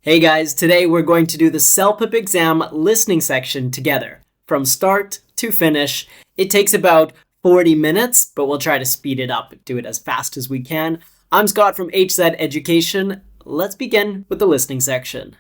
Hey guys, today we're going to do the CELPIP exam listening section together. From start to finish, it takes about 40 minutes, but we'll try to speed it up and do it as fast as we can. I'm Scott from HZAD Education. Let's begin with the listening section.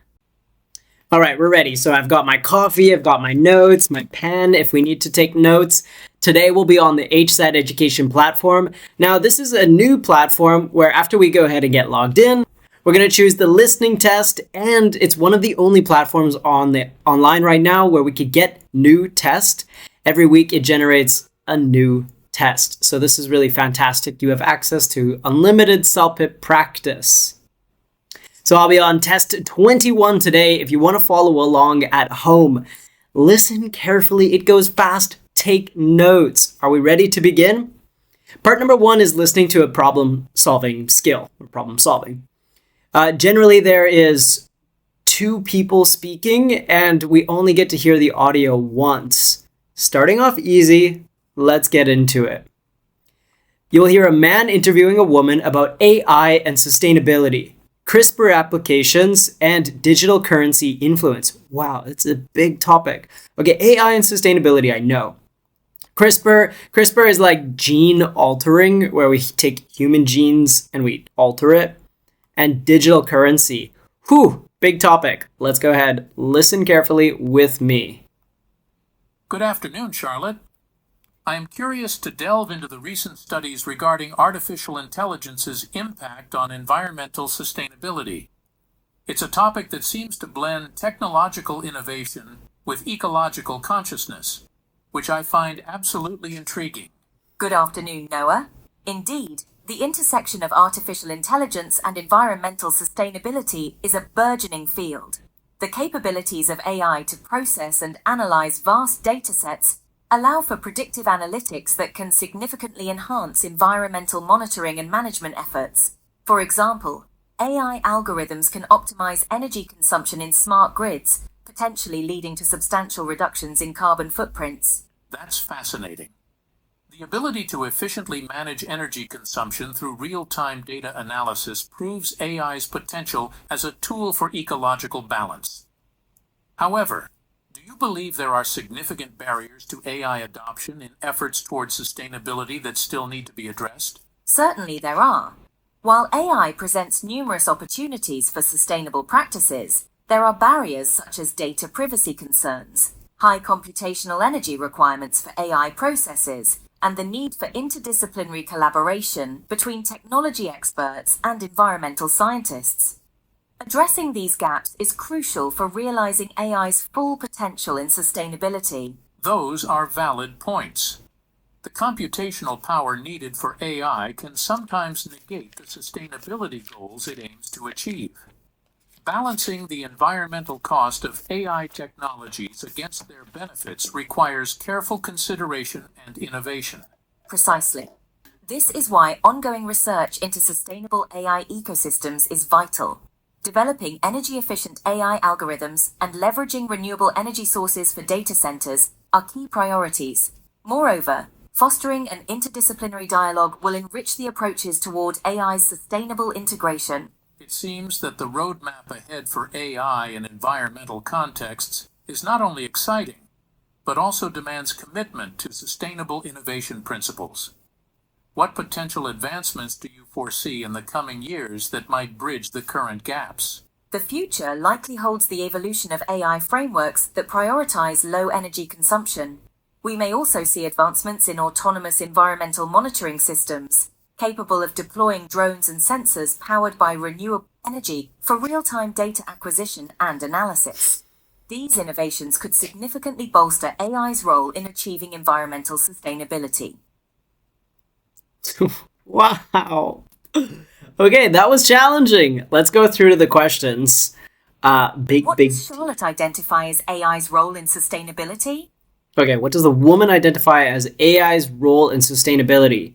All right, we're ready. So I've got my coffee, I've got my notes, my pen if we need to take notes. Today we'll be on the HZAD Education platform. Now this is a new platform where after we go ahead and get logged in, we're going to choose the listening test, and it's one of the only platforms online right now where we could get new tests. Every week it generates a new test. So this is really fantastic. You have access to unlimited CELPIP practice. So I'll be on test 21 today. If you want to follow along at home, listen carefully. It goes fast. Take notes. Are we ready to begin? Part number 1 is listening to a problem-solving skill, or problem-solving. Generally, there is 2 people speaking, and we only get to hear the audio once. Starting off easy, let's get into it. You'll hear a man interviewing a woman about AI and sustainability, CRISPR applications, and digital currency influence. Wow, it's a big topic. Okay, AI and sustainability, I know. CRISPR is like gene altering, where we take human genes and we alter it. And digital currency. Whew, big topic. Let's go ahead. Listen carefully with me. Good afternoon, Charlotte. I am curious to delve into the recent studies regarding artificial intelligence's impact on environmental sustainability. It's a topic that seems to blend technological innovation with ecological consciousness, which I find absolutely intriguing. Good afternoon, Noah. Indeed, the intersection of artificial intelligence and environmental sustainability is a burgeoning field. The capabilities of AI to process and analyze vast datasets allow for predictive analytics that can significantly enhance environmental monitoring and management efforts. For example, AI algorithms can optimize energy consumption in smart grids, potentially leading to substantial reductions in carbon footprints. That's fascinating. The ability to efficiently manage energy consumption through real-time data analysis proves AI's potential as a tool for ecological balance. However, do you believe there are significant barriers to AI adoption in efforts towards sustainability that still need to be addressed? Certainly there are. While AI presents numerous opportunities for sustainable practices, there are barriers such as data privacy concerns, high computational energy requirements for AI processes, and the need for interdisciplinary collaboration between technology experts and environmental scientists. Addressing these gaps is crucial for realizing AI's full potential in sustainability. Those are valid points. The computational power needed for AI can sometimes negate the sustainability goals it aims to achieve. Balancing the environmental cost of AI technologies against their benefits requires careful consideration and innovation. Precisely. This is why ongoing research into sustainable AI ecosystems is vital. Developing energy-efficient AI algorithms and leveraging renewable energy sources for data centers are key priorities. Moreover, fostering an interdisciplinary dialogue will enrich the approaches toward AI's sustainable integration. It seems that the roadmap ahead for AI in environmental contexts is not only exciting, but also demands commitment to sustainable innovation principles. What potential advancements do you foresee in the coming years that might bridge the current gaps? The future likely holds the evolution of AI frameworks that prioritize low energy consumption. We may also see advancements in autonomous environmental monitoring systems, capable of deploying drones and sensors powered by renewable energy for real-time data acquisition and analysis. These innovations could significantly bolster AI's role in achieving environmental sustainability. Wow. Okay, that was challenging. Let's go through to the questions. What does Charlotte identify as AI's role in sustainability? Okay, what does the woman identify as AI's role in sustainability?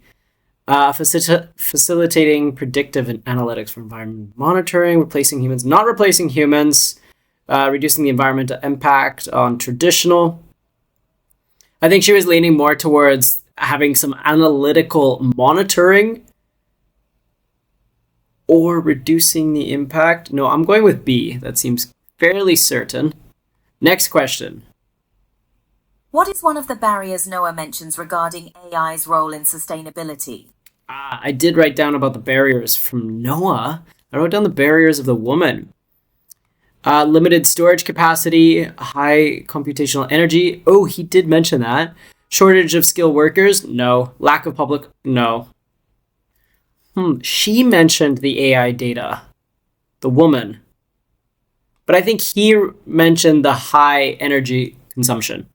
Facilitating predictive and analytics for environment monitoring, replacing humans, not replacing humans, reducing the environmental impact on traditional. I think she was leaning more towards having some analytical monitoring or reducing the impact. No, I'm going with B. That seems fairly certain. Next question. What is one of the barriers Noah mentions regarding AI's role in sustainability? I did write down about the barriers from Noah. I wrote down the barriers of the woman. Limited storage capacity, high computational energy. Oh, he did mention that. Shortage of skilled workers? No. Lack of public? No. She mentioned the AI data. The woman. But I think he mentioned the high energy consumption.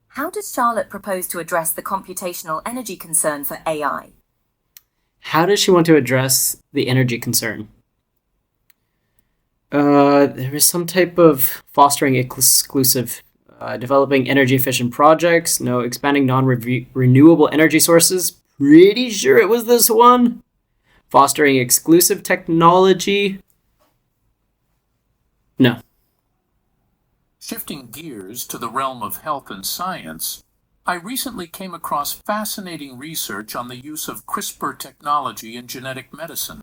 How does Charlotte propose to address the computational energy concern for AI? How does she want to address the energy concern? There is some type of fostering exclusive, developing energy efficient projects, no, expanding non-renewable energy sources. Pretty sure it was this one. Fostering exclusive technology. No. Shifting gears to the realm of health and science, I recently came across fascinating research on the use of CRISPR technology in genetic medicine.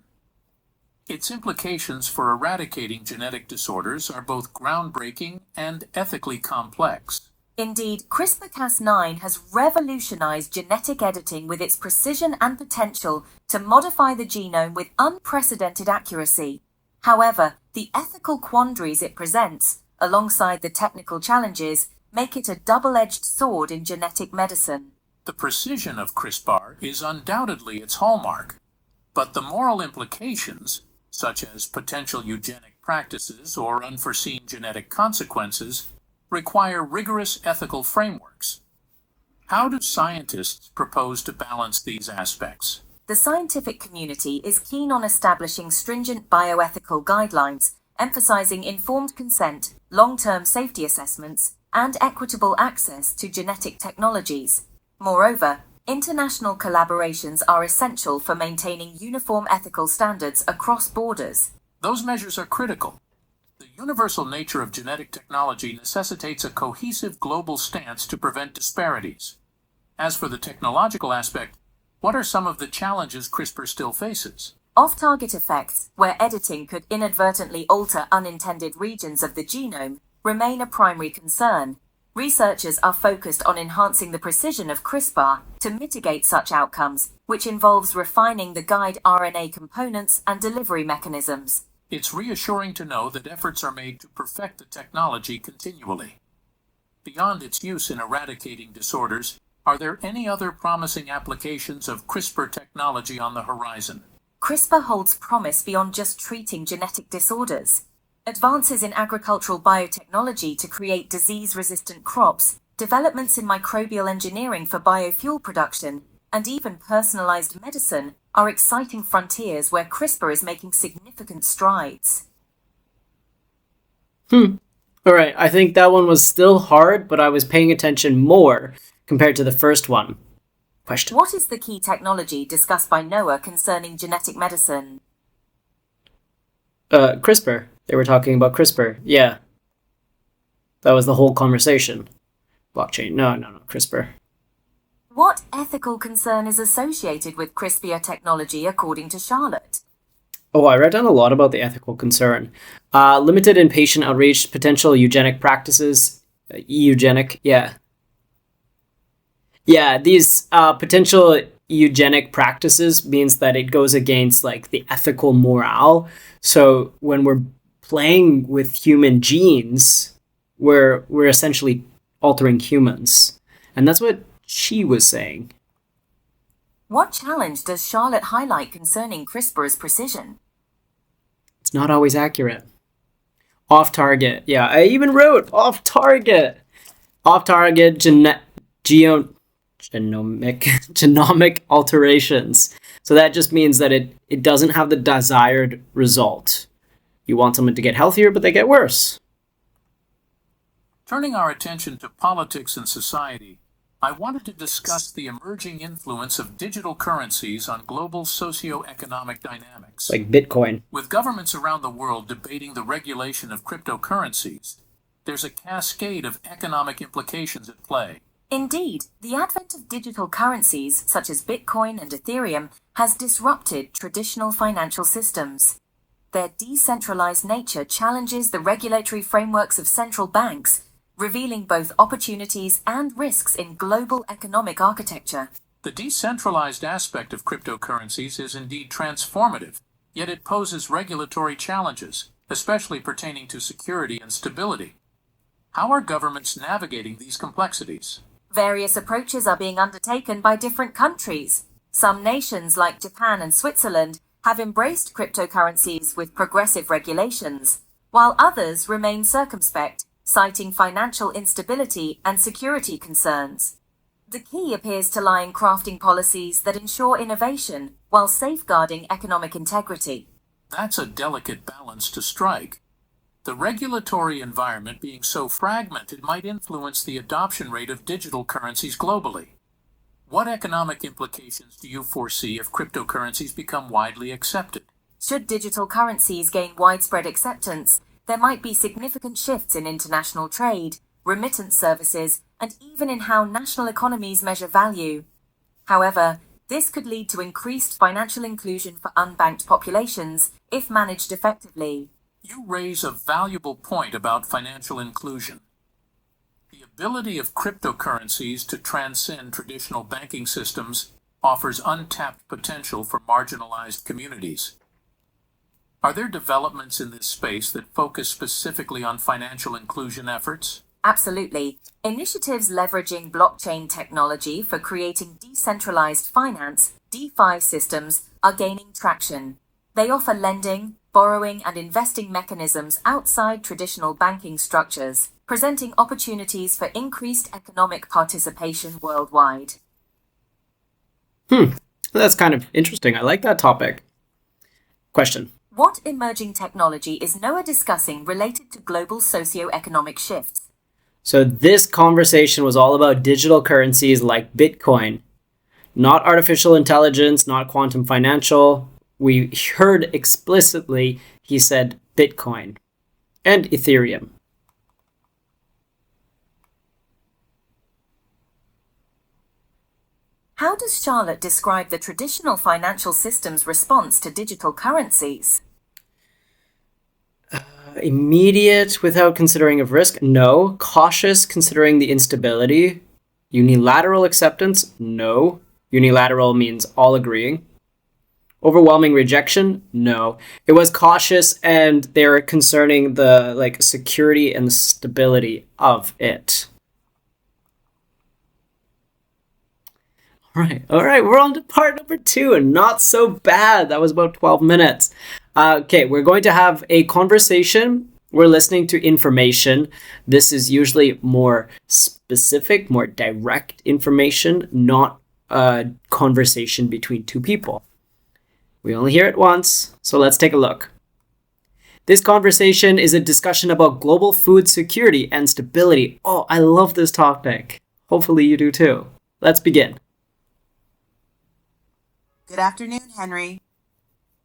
Its implications for eradicating genetic disorders are both groundbreaking and ethically complex. Indeed, CRISPR-Cas9 has revolutionized genetic editing with its precision and potential to modify the genome with unprecedented accuracy. However, the ethical quandaries it presents, alongside the technical challenges, make it a double-edged sword in genetic medicine. The precision of CRISPR is undoubtedly its hallmark, but the moral implications, such as potential eugenic practices or unforeseen genetic consequences, require rigorous ethical frameworks. How do scientists propose to balance these aspects? The scientific community is keen on establishing stringent bioethical guidelines, emphasizing informed consent, long-term safety assessments, and equitable access to genetic technologies. Moreover, international collaborations are essential for maintaining uniform ethical standards across borders. Those measures are critical. The universal nature of genetic technology necessitates a cohesive global stance to prevent disparities. As for the technological aspect, what are some of the challenges CRISPR still faces? Off-target effects, where editing could inadvertently alter unintended regions of the genome, remain a primary concern. Researchers are focused on enhancing the precision of CRISPR to mitigate such outcomes, which involves refining the guide RNA components and delivery mechanisms. It's reassuring to know that efforts are made to perfect the technology continually. Beyond its use in eradicating disorders, are there any other promising applications of CRISPR technology on the horizon? CRISPR holds promise beyond just treating genetic disorders. Advances in agricultural biotechnology to create disease-resistant crops, developments in microbial engineering for biofuel production, and even personalized medicine are exciting frontiers where CRISPR is making significant strides. All right, I think that one was still hard, but I was paying attention more compared to the first one. Question. What is the key technology discussed by Noah concerning genetic medicine? CRISPR. They were talking about CRISPR. Yeah. That was the whole conversation. Blockchain. No, CRISPR. What ethical concern is associated with CRISPR technology according to Charlotte? Oh, I read down a lot about the ethical concern. Limited and patient outreach, potential eugenic practices. Eugenic, yeah. Yeah, these potential eugenic practices means that it goes against like the ethical morale. So when we're playing with human genes, we're essentially altering humans. And that's what she was saying. What challenge does Charlotte highlight concerning CRISPR's precision? It's not always accurate. Off target. Yeah, I even wrote off target. Off target genomic alterations. So that just means that it doesn't have the desired result. You want someone to get healthier, but they get worse. Turning our attention to politics and society, I wanted to discuss the emerging influence of digital currencies on global socio-economic dynamics. Like Bitcoin. With governments around the world debating the regulation of cryptocurrencies, there's a cascade of economic implications at play. Indeed, the advent of digital currencies, such as Bitcoin and Ethereum, has disrupted traditional financial systems. Their decentralized nature challenges the regulatory frameworks of central banks, revealing both opportunities and risks in global economic architecture. The decentralized aspect of cryptocurrencies is indeed transformative, yet it poses regulatory challenges, especially pertaining to security and stability. How are governments navigating these complexities? Various approaches are being undertaken by different countries. Some nations, like Japan and Switzerland, have embraced cryptocurrencies with progressive regulations, while others remain circumspect, citing financial instability and security concerns. The key appears to lie in crafting policies that ensure innovation while safeguarding economic integrity. That's a delicate balance to strike. The regulatory environment being so fragmented might influence the adoption rate of digital currencies globally. What economic implications do you foresee if cryptocurrencies become widely accepted? Should digital currencies gain widespread acceptance, there might be significant shifts in international trade, remittance services, and even in how national economies measure value. However, this could lead to increased financial inclusion for unbanked populations if managed effectively. You raise a valuable point about financial inclusion. The ability of cryptocurrencies to transcend traditional banking systems offers untapped potential for marginalized communities. Are there developments in this space that focus specifically on financial inclusion efforts? Absolutely. Initiatives leveraging blockchain technology for creating decentralized finance, DeFi systems, are gaining traction. They offer lending, borrowing, and investing mechanisms outside traditional banking structures, presenting opportunities for increased economic participation worldwide. That's kind of interesting. I like that topic. Question. What emerging technology is NOAA discussing related to global socio-economic shifts? So this conversation was all about digital currencies like Bitcoin, not artificial intelligence, not quantum financial. We heard explicitly he said Bitcoin and Ethereum. How does Charlotte describe the traditional financial system's response to digital currencies? Immediate without considering of risk? No. Cautious considering the instability? Unilateral acceptance? No. Unilateral means all agreeing. Overwhelming rejection? No. It was cautious and they were concerning the security and stability of it. All right, we're on to part number 2, and not so bad. That was about 12 minutes. Okay, we're going to have a conversation. We're listening to information. This is usually more specific, more direct information, not a conversation between two people. We only hear it once, so let's take a look. This conversation is a discussion about global food security and stability. Oh, I love this topic. Hopefully you do too. Let's begin. Good afternoon, Henry.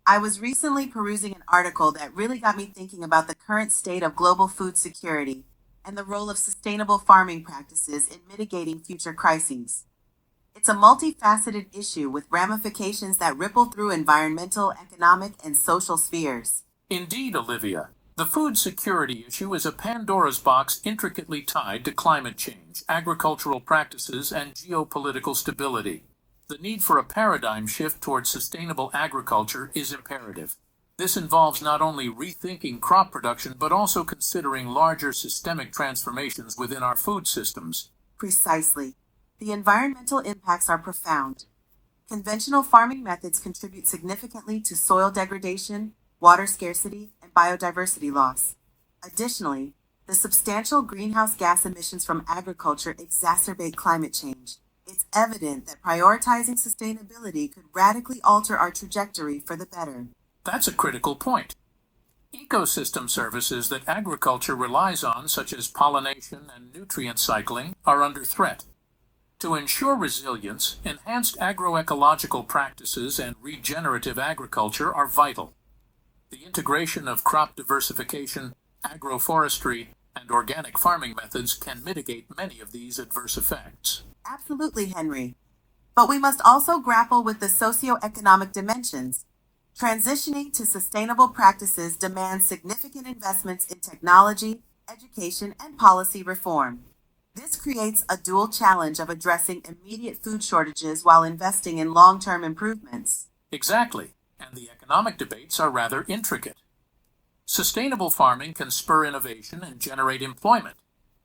I was recently perusing an article that really got me thinking about the current state of global food security and the role of sustainable farming practices in mitigating future crises. It's a multifaceted issue with ramifications that ripple through environmental, economic, and social spheres. Indeed, Olivia. The food security issue is a Pandora's box intricately tied to climate change, agricultural practices, and geopolitical stability. The need for a paradigm shift towards sustainable agriculture is imperative. This involves not only rethinking crop production, but also considering larger systemic transformations within our food systems. Precisely. The environmental impacts are profound. Conventional farming methods contribute significantly to soil degradation, water scarcity, and biodiversity loss. Additionally, the substantial greenhouse gas emissions from agriculture exacerbate climate change. It's evident that prioritizing sustainability could radically alter our trajectory for the better. That's a critical point. Ecosystem services that agriculture relies on, such as pollination and nutrient cycling, are under threat. To ensure resilience, enhanced agroecological practices and regenerative agriculture are vital. The integration of crop diversification, agroforestry, and organic farming methods can mitigate many of these adverse effects. Absolutely, Henry. But we must also grapple with the socioeconomic dimensions. Transitioning to sustainable practices demands significant investments in technology, education, and policy reform. This creates a dual challenge of addressing immediate food shortages while investing in long-term improvements. Exactly, and the economic debates are rather intricate. Sustainable farming can spur innovation and generate employment,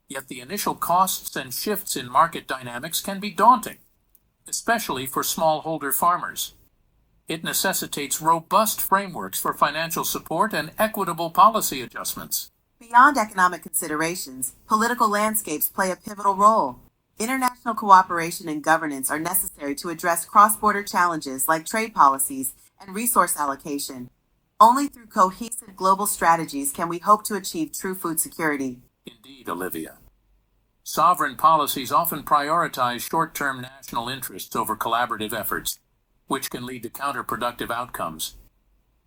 yet the initial costs and shifts in market dynamics can be daunting, especially for smallholder farmers. It necessitates robust frameworks for financial support and equitable policy adjustments. Beyond economic considerations, political landscapes play a pivotal role. International cooperation and governance are necessary to address cross-border challenges like trade policies and resource allocation. Only through cohesive global strategies can we hope to achieve true food security. Indeed, Olivia. Sovereign policies often prioritize short-term national interests over collaborative efforts, which can lead to counterproductive outcomes.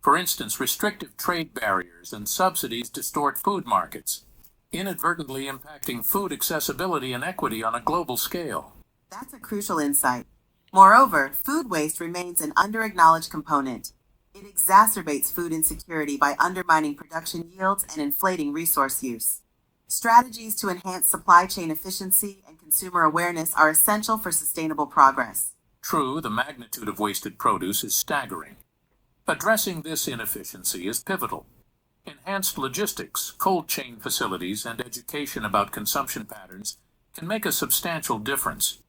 For instance, restrictive trade barriers and subsidies distort food markets, inadvertently impacting food accessibility and equity on a global scale. That's a crucial insight. Moreover, food waste remains an under-acknowledged component. It exacerbates food insecurity by undermining production yields and inflating resource use. Strategies to enhance supply chain efficiency and consumer awareness are essential for sustainable progress. True, the magnitude of wasted produce is staggering. Addressing this inefficiency is pivotal. Enhanced logistics, cold chain facilities, and education about consumption patterns can make a substantial difference.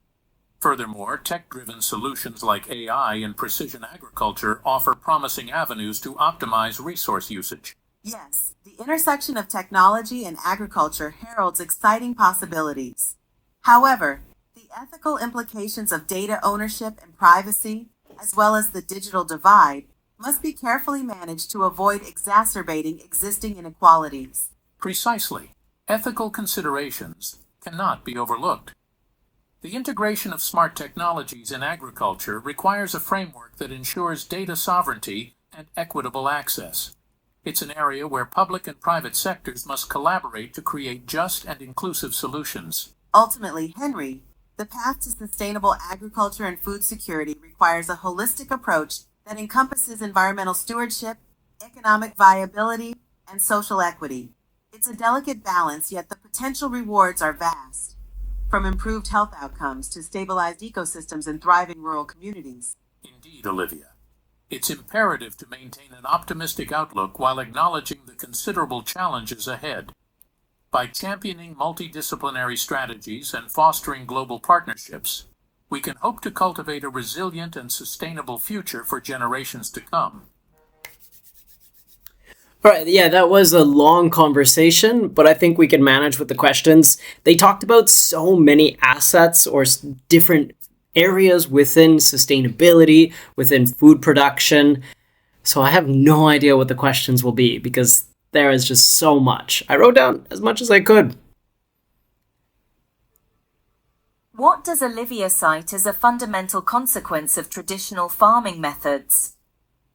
Furthermore, tech-driven solutions like AI and precision agriculture offer promising avenues to optimize resource usage. Yes, the intersection of technology and agriculture heralds exciting possibilities. However, the ethical implications of data ownership and privacy, as well as the digital divide, must be carefully managed to avoid exacerbating existing inequalities. Precisely. Ethical considerations cannot be overlooked. The integration of smart technologies in agriculture requires a framework that ensures data sovereignty and equitable access. It's an area where public and private sectors must collaborate to create just and inclusive solutions. Ultimately, Henry, the path to sustainable agriculture and food security requires a holistic approach that encompasses environmental stewardship, economic viability, and social equity. It's a delicate balance, yet the potential rewards are vast, from improved health outcomes to stabilized ecosystems and thriving rural communities. Indeed, Olivia. It's imperative to maintain an optimistic outlook while acknowledging the considerable challenges ahead. By championing multidisciplinary strategies and fostering global partnerships, we can hope to cultivate a resilient and sustainable future for generations to come. All right, yeah, that was a long conversation, but I think we can manage with the questions. They talked about so many assets or different areas within sustainability, within food production. So I have no idea what the questions will be because there is just so much. I wrote down as much as I could. What does Olivia cite as a fundamental consequence of traditional farming methods?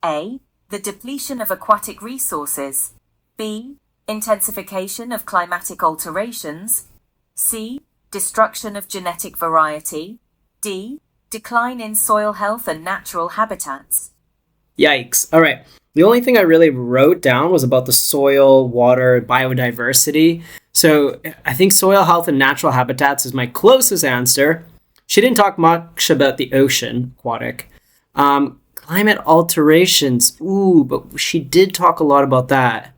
A. The depletion of aquatic resources. B. Intensification of climatic alterations. C. Destruction of genetic variety. D. Decline in soil health and natural habitats. Yikes. All right. The only thing I really wrote down was about the soil, water, biodiversity. So I think soil health and natural habitats is my closest answer. She didn't talk much about the ocean, aquatic. Climate alterations. Ooh, but she did talk a lot about that.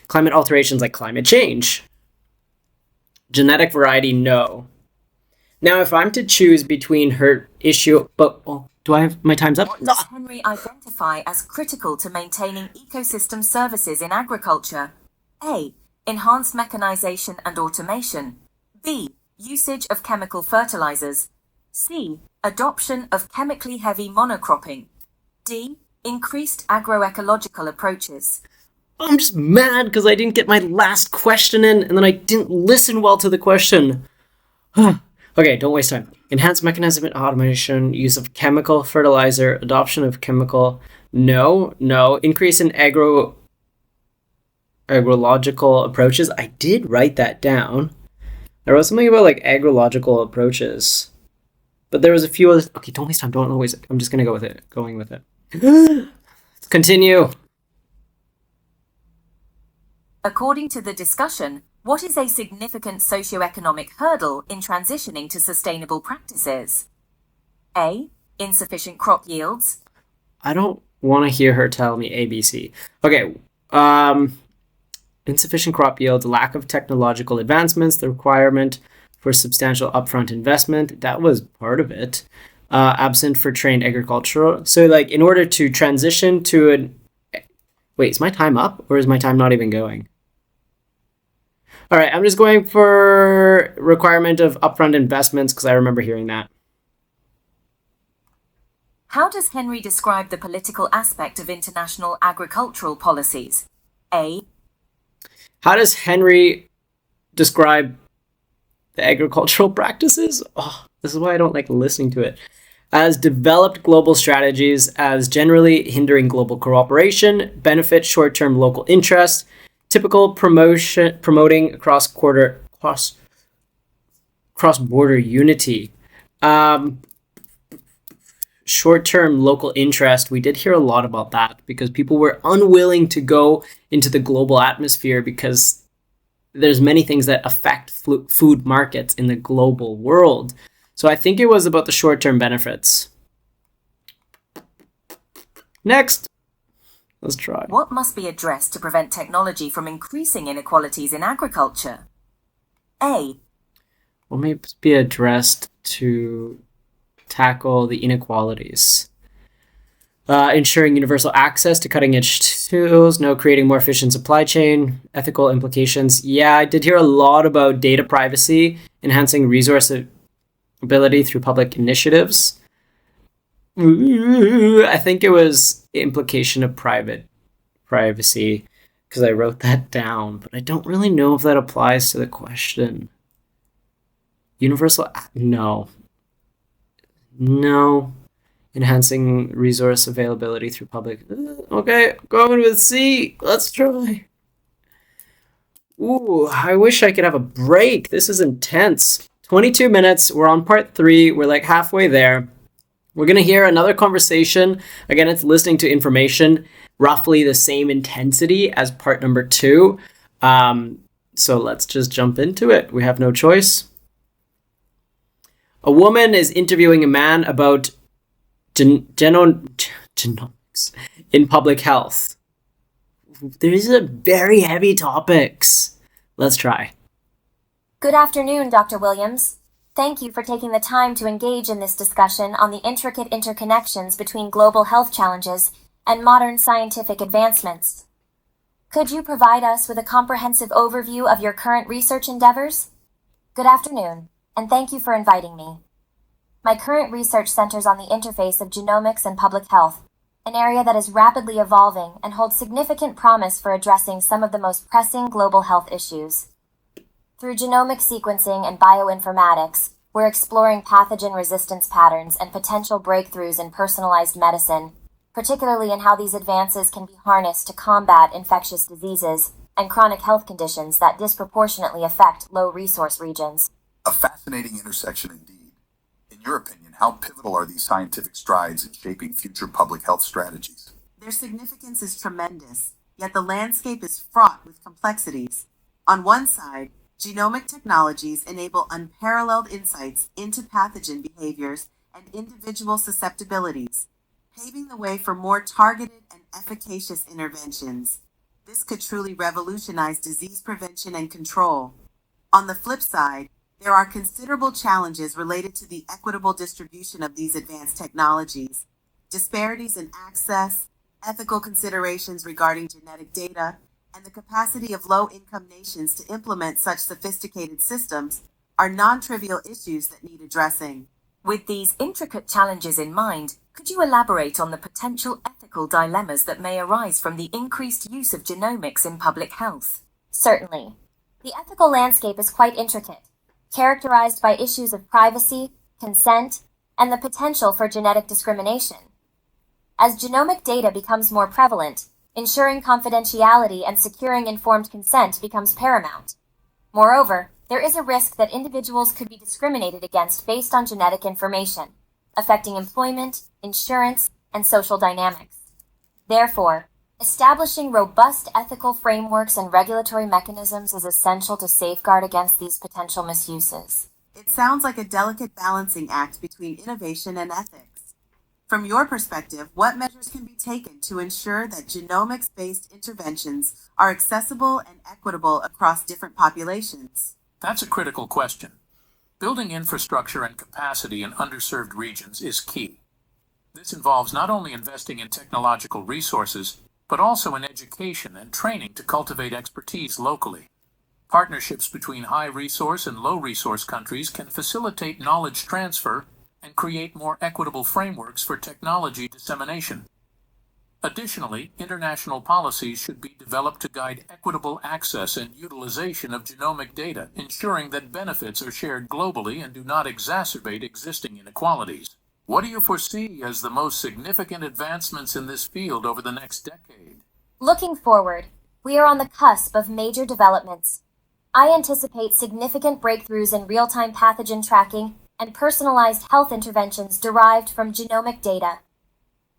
Climate alterations like climate change. Genetic variety, no. Now, if I'm to choose between her issue, but do I have my time's up? What does Henry identify as critical to maintaining ecosystem services in agriculture? A. Enhanced mechanization and automation. B. Usage of chemical fertilizers. C. Adoption of chemically heavy monocropping. D. Increased agroecological approaches. I'm just mad because I didn't get my last question in and then I didn't listen well to the question. Okay, don't waste time. Enhanced mechanism and automation, use of chemical fertilizer, adoption of chemical. No. Increase in agrological approaches. I did write that down. I wrote something about like agrological approaches, but there was a few other. Okay, don't waste time. Don't waste it. I'm just gonna go with it. Going with it. Let's continue. According to the discussion, what is a significant socioeconomic hurdle in transitioning to sustainable practices? A. Insufficient crop yields. I don't want to hear her tell me ABC. Okay. Insufficient crop yields, lack of technological advancements, the requirement for substantial upfront investment. That was part of it. Absent for trained agricultural. So, like, in order to transition to an. Wait, is my time up or is my time not even going? All right, I'm just going for requirement of upfront investments because I remember hearing that. How does Henry describe the political aspect of international agricultural policies? A. How does Henry describe the agricultural practices? Oh, this is why I don't like listening to it. As developed global strategies as generally hindering global cooperation, benefit short-term local interests, typical promoting cross-border unity. Short-term local interest, we did hear a lot about that because people were unwilling to go into the global atmosphere because there's many things that affect food markets in the global world. So I think it was about the short-term benefits. Next, let's try. What must be addressed to prevent technology from increasing inequalities in agriculture? A. What may be addressed to tackle the inequalities? Ensuring universal access to cutting-edge tools, creating more efficient supply chain, ethical implications. Yeah, I did hear a lot about data privacy, enhancing resource ability through public initiatives. I think it was implication of privacy because I wrote that down, but I don't really know if that applies to the question. Universal, no. Enhancing resource availability through public. Okay, going with C. Let's try. Ooh, I wish I could have a break. This is intense. 22 minutes. We're on part 3. We're like halfway there. We're going to hear another conversation. Again, it's listening to information, roughly the same intensity as part number 2. So let's just jump into it. We have no choice. A woman is interviewing a man about genomics in public health. These are very heavy topics. Let's try. Good afternoon, Dr. Williams. Thank you for taking the time to engage in this discussion on the intricate interconnections between global health challenges and modern scientific advancements. Could you provide us with a comprehensive overview of your current research endeavors? Good afternoon, and thank you for inviting me. My current research centers on the interface of genomics and public health, an area that is rapidly evolving and holds significant promise for addressing some of the most pressing global health issues. Through genomic sequencing and bioinformatics, we're exploring pathogen resistance patterns and potential breakthroughs in personalized medicine, particularly in how these advances can be harnessed to combat infectious diseases and chronic health conditions that disproportionately affect low-resource regions. A fascinating intersection indeed. In your opinion, how pivotal are these scientific strides in shaping future public health strategies? Their significance is tremendous, yet the landscape is fraught with complexities. On one side, genomic technologies enable unparalleled insights into pathogen behaviors and individual susceptibilities, paving the way for more targeted and efficacious interventions. This could truly revolutionize disease prevention and control. On the flip side, there are considerable challenges related to the equitable distribution of these advanced technologies. Disparities in access, ethical considerations regarding genetic data, and the capacity of low-income nations to implement such sophisticated systems are non-trivial issues that need addressing. With these intricate challenges in mind, could you elaborate on the potential ethical dilemmas that may arise from the increased use of genomics in public health? Certainly. The ethical landscape is quite intricate, characterized by issues of privacy, consent, and the potential for genetic discrimination. As genomic data becomes more prevalent, ensuring confidentiality and securing informed consent becomes paramount. Moreover, there there is a risk that individuals could be discriminated against based on genetic information, affecting employment, insurance, and social dynamics. Therefore, establishing robust ethical frameworks and regulatory mechanisms is essential to safeguard against these potential misuses. It sounds like a delicate balancing act between innovation and ethics. From your perspective, what measures can be taken to ensure that genomics-based interventions are accessible and equitable across different populations? That's a critical question. Building infrastructure and capacity in underserved regions is key. This involves not only investing in technological resources, but also in education and training to cultivate expertise locally. Partnerships between high-resource and low-resource countries can facilitate knowledge transfer and create more equitable frameworks for technology dissemination. Additionally, international policies should be developed to guide equitable access and utilization of genomic data, ensuring that benefits are shared globally and do not exacerbate existing inequalities. What do you foresee as the most significant advancements in this field over the next decade? Looking forward, we are on the cusp of major developments. I anticipate significant breakthroughs in real-time pathogen tracking and personalized health interventions derived from genomic data.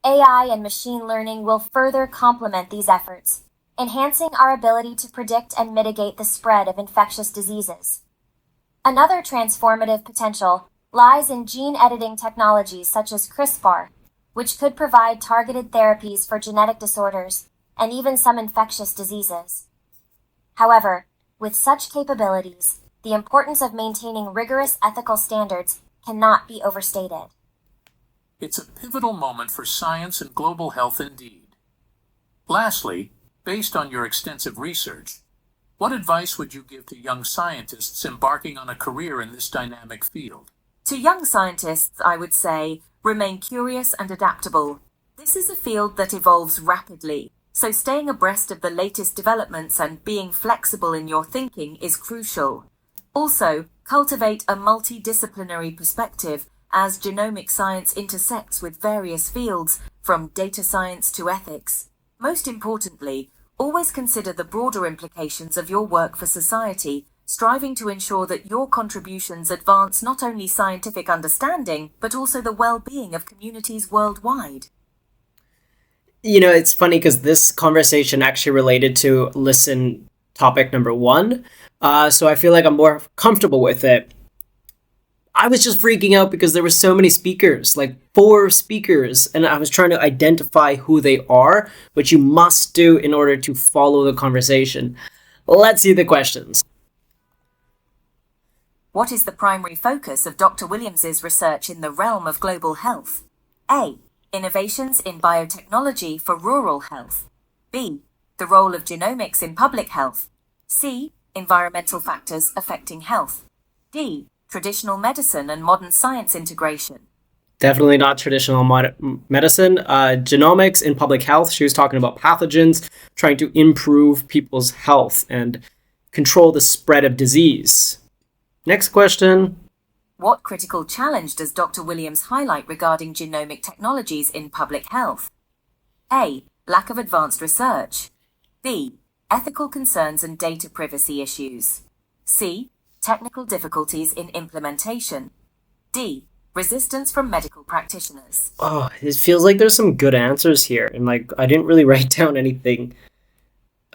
AI and machine learning will further complement these efforts, enhancing our ability to predict and mitigate the spread of infectious diseases. Another transformative potential lies in gene editing technologies such as CRISPR, which could provide targeted therapies for genetic disorders and even some infectious diseases. However, with such capabilities, the importance of maintaining rigorous ethical standards cannot be overstated. It's a pivotal moment for science and global health indeed. Lastly, based on your extensive research, what advice would you give to young scientists embarking on a career in this dynamic field? To young scientists, I would say, remain curious and adaptable. This is a field that evolves rapidly, so staying abreast of the latest developments and being flexible in your thinking is crucial. Also, cultivate a multidisciplinary perspective as genomic science intersects with various fields, from data science to ethics. Most importantly, always consider the broader implications of your work for society, striving to ensure that your contributions advance not only scientific understanding, but also the well-being of communities worldwide. You know, it's funny because this conversation actually related to listen topic number 1, so I feel like I'm more comfortable with it. I was just freaking out because there were so many speakers, like 4 speakers, and I was trying to identify who they are, which you must do in order to follow the conversation. Let's see the questions. What is the primary focus of Dr. Williams's research in the realm of global health? A. Innovations in biotechnology for rural health. B. The role of genomics in public health. C. Environmental factors affecting health. D. Traditional medicine and modern science integration. Definitely not traditional medicine. Genomics in public health. She was talking about pathogens, trying to improve people's health and control the spread of disease. Next question. What critical challenge does Dr. Williams highlight regarding genomic technologies in public health? A. Lack of advanced research. B. Ethical concerns and data privacy issues. C. Technical difficulties in implementation. D. Resistance from medical practitioners. Oh, it feels like there's some good answers here, and I didn't really write down anything.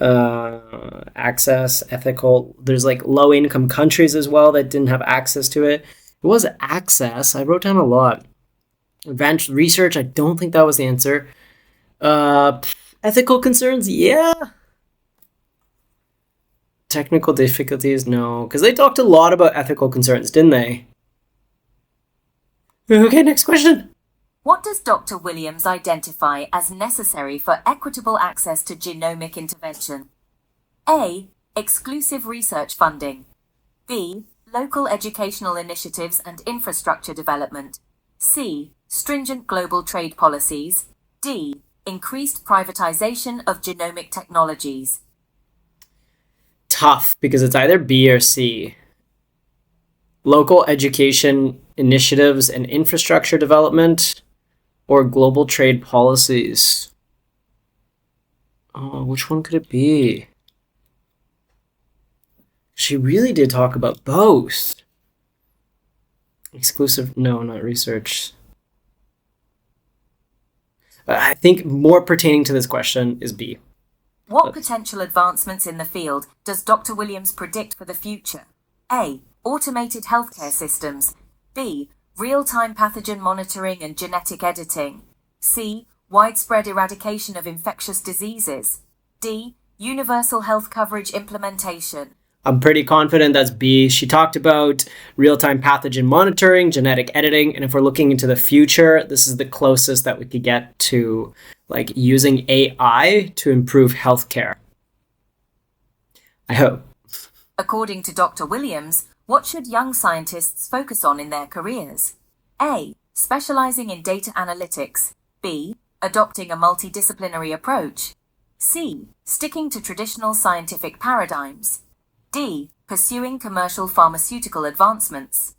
Access, ethical. There's low-income countries as well that didn't have access to it. It was access. I wrote down a lot. Advanced research. I don't think that was the answer. Ethical concerns. Yeah. Technical difficulties, no, because they talked a lot about ethical concerns, didn't they? Okay, next question. What does Dr. Williams identify as necessary for equitable access to genomic intervention? A. Exclusive research funding. B. Local educational initiatives and infrastructure development. C. Stringent global trade policies. D. Increased privatization of genomic technologies. Tough, because it's either B or C. Local education initiatives and infrastructure development, or global trade policies. Oh, which one could it be? she really did talk about both. Exclusive, no, not research. I think more pertaining to this question is B. What potential advancements in the field does Dr. Williams predict for the future? A. Automated healthcare systems. B. Real-time pathogen monitoring and genetic editing. C. Widespread eradication of infectious diseases. D. Universal health coverage implementation. I'm pretty confident that's B. She talked about real-time pathogen monitoring, genetic editing, and if we're looking into the future, this is the closest that we could get to like using AI to improve healthcare. I hope. According to Dr. Williams, what should young scientists focus on in their careers? A. Specializing in data analytics. B. Adopting a multidisciplinary approach. C. Sticking to traditional scientific paradigms. D. Pursuing commercial pharmaceutical advancements.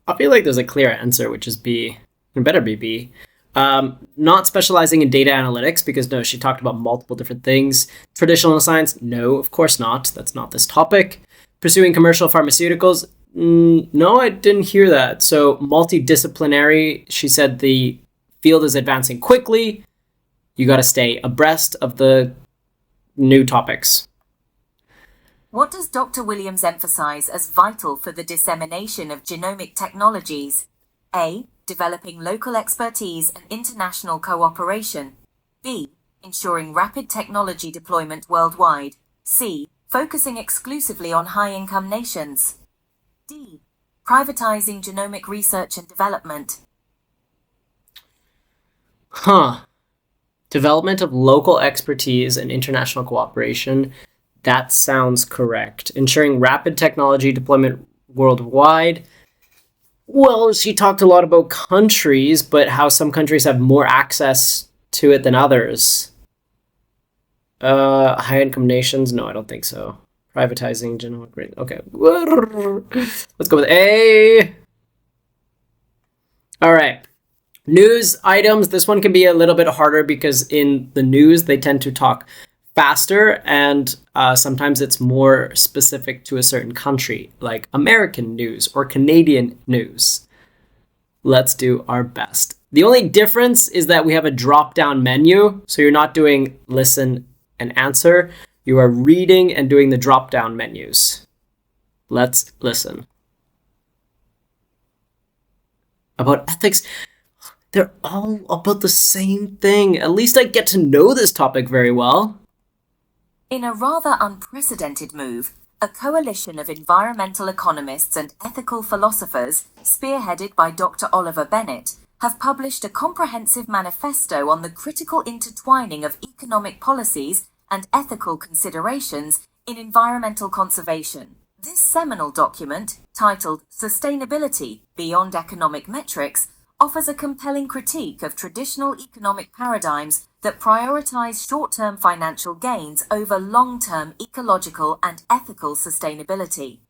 I feel like there's a clear answer, which is B. It better be B. Not specializing in data analytics, because no, she talked about multiple different things. Traditional science, no, of course not. That's not this topic. Pursuing commercial pharmaceuticals, no, I didn't hear that. So multidisciplinary, she said the field is advancing quickly. You got to stay abreast of the new topics. What does Dr. Williams emphasize as vital for the dissemination of genomic technologies? A. Developing local expertise and international cooperation. B. Ensuring rapid technology deployment worldwide. C. Focusing exclusively on high-income nations. D. Privatizing genomic research and development. Development of local expertise and international cooperation. That sounds correct. Ensuring rapid technology deployment worldwide. Well, she talked a lot about countries, but how some countries have more access to it than others. High-income nations? No, I don't think so. Privatizing genomic rate. Okay. Let's go with A. All right. News items. This one can be a little bit harder because in the news, they tend to talk faster, and sometimes it's more specific to a certain country, like American news or Canadian news. Let's do our best. The only difference is that we have a drop-down menu, so you're not doing listen and answer. You are reading and doing the drop-down menus. Let's listen. About ethics, they're all about the same thing. At least I get to know this topic very well. In a rather unprecedented move, a coalition of environmental economists and ethical philosophers, spearheaded by Dr. Oliver Bennett, have published a comprehensive manifesto on the critical intertwining of economic policies and ethical considerations in environmental conservation. This seminal document, titled Sustainability Beyond Economic Metrics, offers a compelling critique of traditional economic paradigms that prioritize short-term financial gains over long-term ecological and ethical sustainability.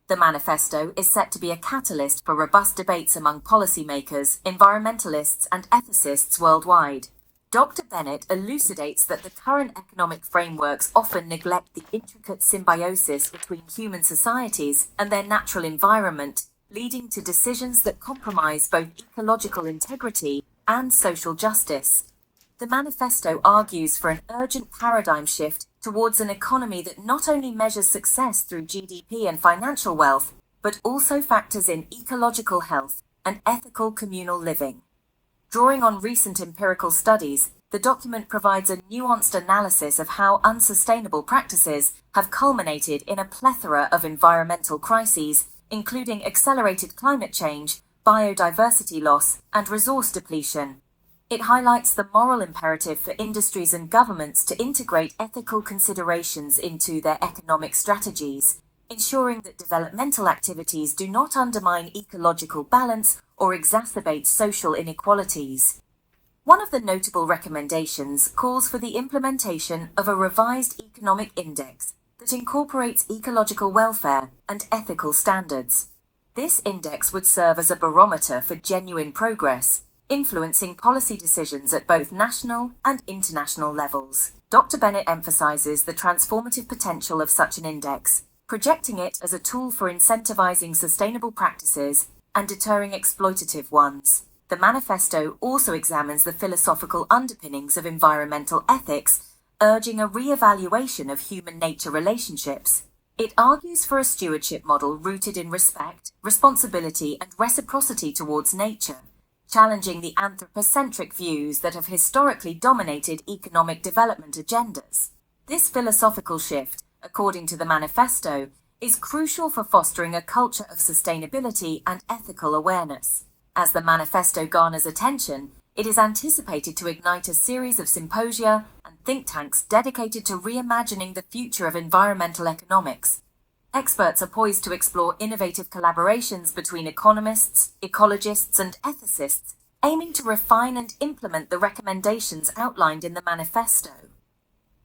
The manifesto is set to be a catalyst for robust debates among policymakers, environmentalists, and ethicists worldwide. Dr. Bennett elucidates that the current economic frameworks often neglect the intricate symbiosis between human societies and their natural environment, leading to decisions that compromise both ecological integrity and social justice. The manifesto argues for an urgent paradigm shift towards an economy that not only measures success through GDP and financial wealth, but also factors in ecological health and ethical communal living. Drawing on recent empirical studies, the document provides a nuanced analysis of how unsustainable practices have culminated in a plethora of environmental crises, including accelerated climate change, biodiversity loss, and resource depletion. It highlights the moral imperative for industries and governments to integrate ethical considerations into their economic strategies, ensuring that developmental activities do not undermine ecological balance or exacerbate social inequalities. One of the notable recommendations calls for the implementation of a revised economic index that incorporates ecological welfare and ethical standards. This index would serve as a barometer for genuine progress, influencing policy decisions at both national and international levels. Dr. Bennett emphasizes the transformative potential of such an index, projecting it as a tool for incentivizing sustainable practices and deterring exploitative ones. The manifesto also examines the philosophical underpinnings of environmental ethics, urging a re-evaluation of human-nature relationships. It argues for a stewardship model rooted in respect, responsibility, and reciprocity towards nature, challenging the anthropocentric views that have historically dominated economic development agendas. This philosophical shift, according to the manifesto, is crucial for fostering a culture of sustainability and ethical awareness. As the manifesto garners attention, it is anticipated to ignite a series of symposia and think tanks dedicated to reimagining the future of environmental economics. Experts are poised to explore innovative collaborations between economists, ecologists, and ethicists, aiming to refine and implement the recommendations outlined in the manifesto.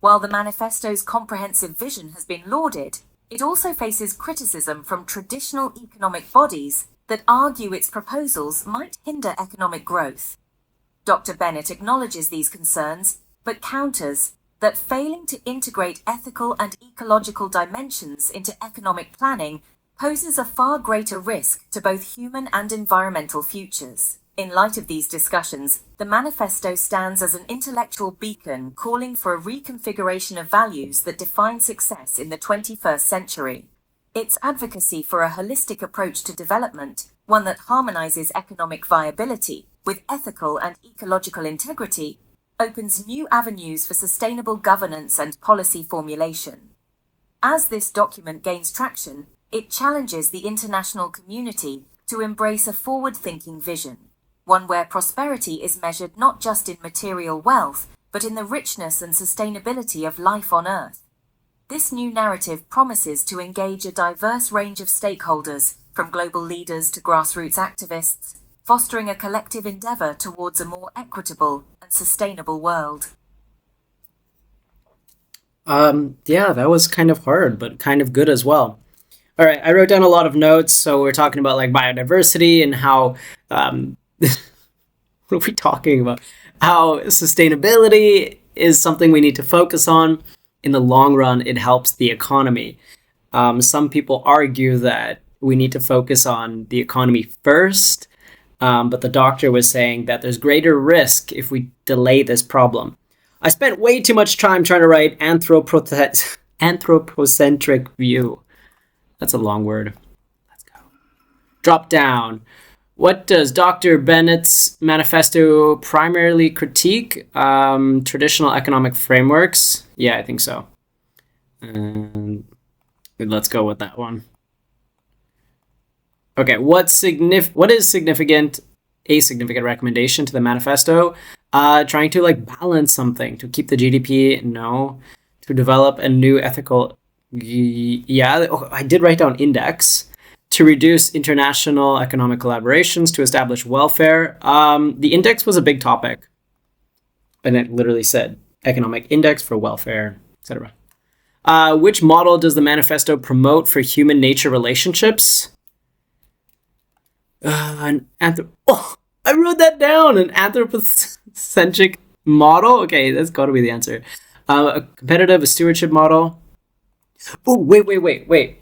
While the manifesto's comprehensive vision has been lauded, it also faces criticism from traditional economic bodies that argue its proposals might hinder economic growth. Dr. Bennett acknowledges these concerns, but counters that failing to integrate ethical and ecological dimensions into economic planning poses a far greater risk to both human and environmental futures. In light of these discussions, the manifesto stands as an intellectual beacon calling for a reconfiguration of values that define success in the 21st century. Its advocacy for a holistic approach to development, one that harmonizes economic viability with ethical and ecological integrity, opens new avenues for sustainable governance and policy formulation. As this document gains traction, it challenges the international community to embrace a forward-thinking vision, one where prosperity is measured not just in material wealth, but in the richness and sustainability of life on Earth. This new narrative promises to engage a diverse range of stakeholders, from global leaders to grassroots activists, fostering a collective endeavor towards a more equitable and sustainable world. Yeah, that was kind of hard, but kind of good as well. All right, I wrote down a lot of notes. So we're talking about like biodiversity and how, what are we talking about? How sustainability is something we need to focus on. In the long run, it helps the economy. Some people argue that we need to focus on the economy first, but the doctor was saying that there's greater risk if we delay this problem. I spent way too much time trying to write anthropocentric view. That's a long word. Let's go. Drop down. What does Dr. Bennett's manifesto primarily critique? Traditional economic frameworks? Yeah, I think so. Let's go with that one. Okay, what is significant? A significant recommendation to the manifesto? Trying to like balance something to keep the GDP. No. To develop a new ethical. Yeah, I did write down index. To reduce international economic collaborations, to establish welfare. The index was a big topic. And it literally said economic index for welfare, etc. Which model does the manifesto promote for human-nature relationships? I wrote that down. An anthropocentric model? Okay, that's got to be the answer. A competitive, a stewardship model. Oh, wait.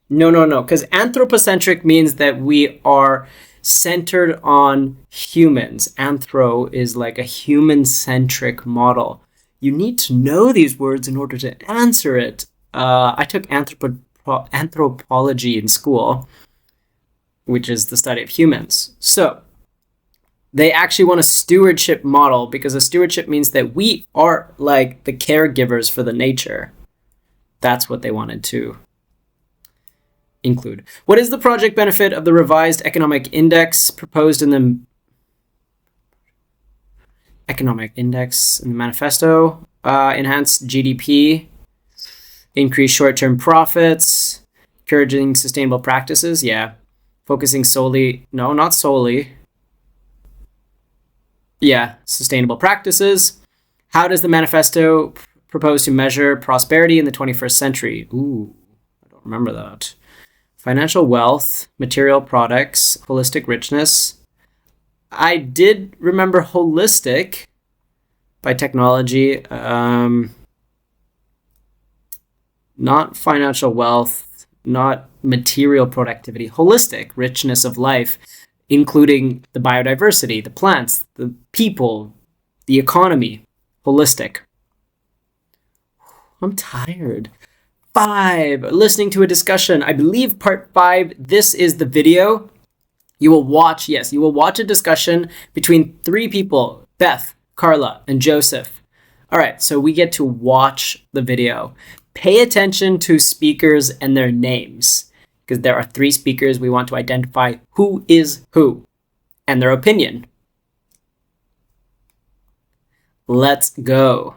No. Because anthropocentric means that we are centered on humans. Anthro is like a human-centric model. You need to know these words in order to answer it. I took anthropology in school, which is the study of humans. So they actually want a stewardship model because a stewardship means that we are like the caregivers for the nature. That's what they wanted to include. What is the project benefit of the revised economic index proposed in the economic index in the manifesto? Enhance GDP, increase short-term profits, encouraging sustainable practices. Yeah. Focusing solely, no, not solely. Yeah, sustainable practices. How does the manifesto propose to measure prosperity in the 21st century? Ooh, I don't remember that. Financial wealth, material products, holistic richness. I did remember holistic by technology. not financial wealth, not material productivity, holistic richness of life, including the biodiversity, the plants, the people, the economy, holistic. I'm tired. 5, listening to a discussion. I believe part 5, this is the video. You will watch a discussion between 3 people, Beth, Carla, and Joseph. All right, so we get to watch the video. Pay attention to speakers and their names, because there are 3 speakers. We want to identify who is who and their opinion. Let's go.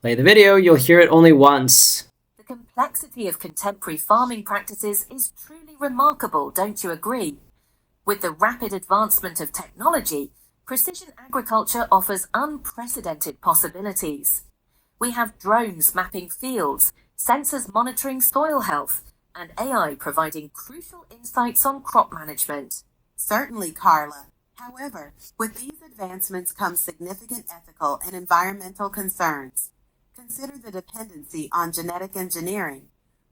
Play the video. You'll hear it only once. The complexity of contemporary farming practices is truly remarkable, don't you agree? With the rapid advancement of technology, precision agriculture offers unprecedented possibilities. We have drones mapping fields, sensors monitoring soil health, and AI providing crucial insights on crop management. Certainly, Carla. However, with these advancements come significant ethical and environmental concerns. Consider the dependency on genetic engineering.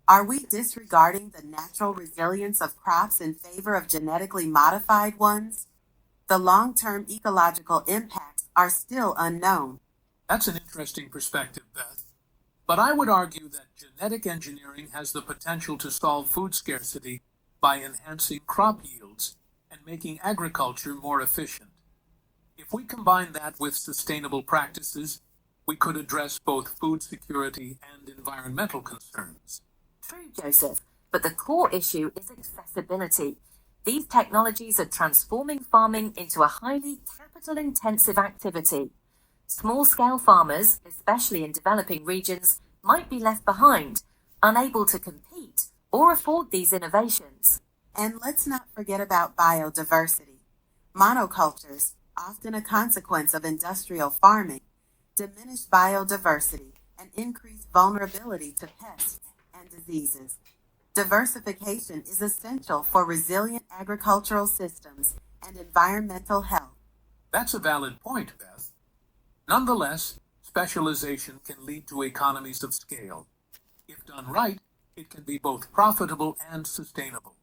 Are we disregarding the natural resilience of crops in favor of genetically modified ones? The long-term ecological impacts are still unknown. That's an interesting perspective, Beth. But I would argue that genetic engineering has the potential to solve food scarcity by enhancing crop yields and making agriculture more efficient. If we combine that with sustainable practices, we could address both food security and environmental concerns. True, Joseph, but the core issue is accessibility. These technologies are transforming farming into a highly capital-intensive activity. Small-scale farmers, especially in developing regions, might be left behind, unable to compete or afford these innovations. And let's not forget about biodiversity. Monocultures, often a consequence of industrial farming, diminish biodiversity and increase vulnerability to pests and diseases. Diversification is essential for resilient agricultural systems and environmental health. That's a valid point, Beth. Nonetheless, specialization can lead to economies of scale. If done right, it can be both profitable and sustainable.